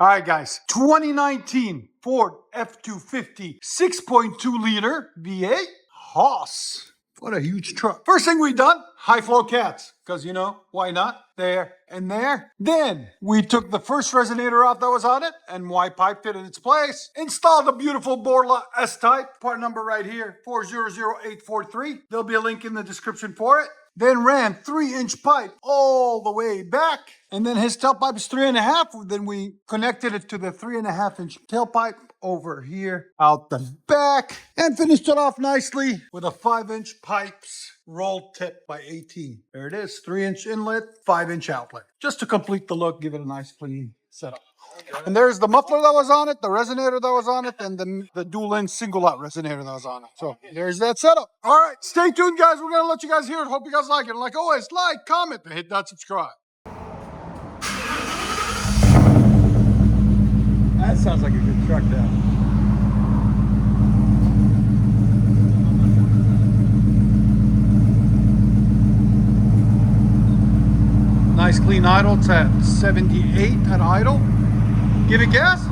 All right, guys, 2019 Ford F-250 6.2 liter V8 Haas. What a huge truck. First thing we done, high flow cats, because you know, why not? There and there. Then we took the first resonator out that was on it and Y-piped it in its place. Installed a beautiful Borla S-type, part number right here, 400843. There'll be a link in the description for it. Then ran 3-inch pipe all the way back. And then his tailpipe is 3.5. Then we connected it to the 3.5-inch tailpipe over here out the back and finished it off nicely with a 5-inch pipes roll tip by 18. There it is, 3-inch inlet, 5-inch outlet. Just to complete the look, give it a nice clean setup. And there's the muffler that was on it, the resonator that was on it, and the dual-in single-out resonator that was on it. So there's that setup. All right, stay tuned, guys. We're going to let you guys hear it. Hope you guys like it. And like always, like, comment, and hit that subscribe. That sounds like a good truck now. Nice clean idle. It's at 78 at idle. Give it gas.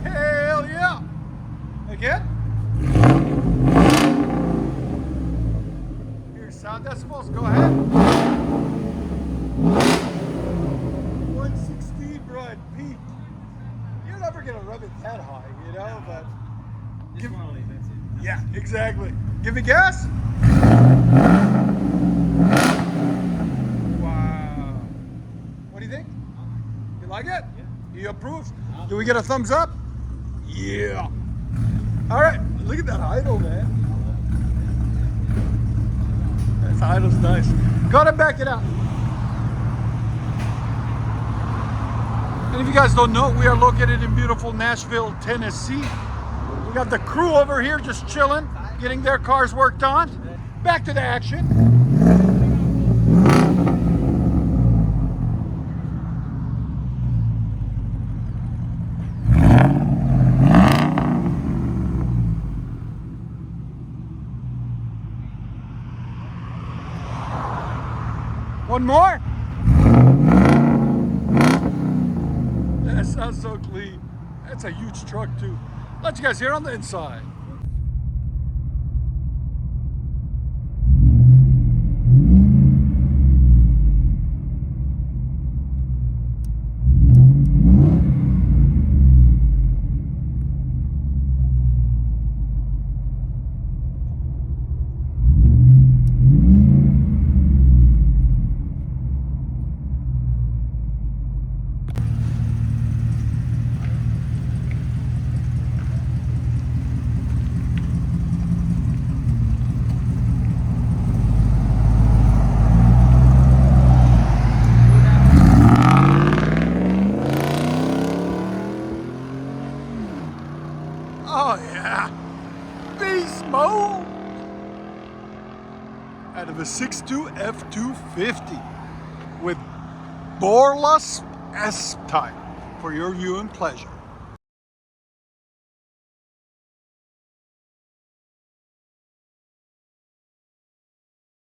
Hell yeah. Again. Here's sound decibels. Go ahead. 116 run peak. You're never going to rub it that high, you know, but... Yeah, exactly. Give me gas. Wow. What do you think? You like it? Yeah. You approve? Do we get a thumbs up? Yeah. All right. Look at that idle, man. That idle's nice. Go ahead and back it out. And if you guys don't know, we are located in beautiful Nashville, Tennessee. We got the crew over here just chilling, getting their cars worked on. Back to the action. One more. That sounds so clean. That's a huge truck too. Let you guys hear on the inside. Oh yeah, beast mode out of a 6.2 F-250 with Borla S-type for your viewing pleasure.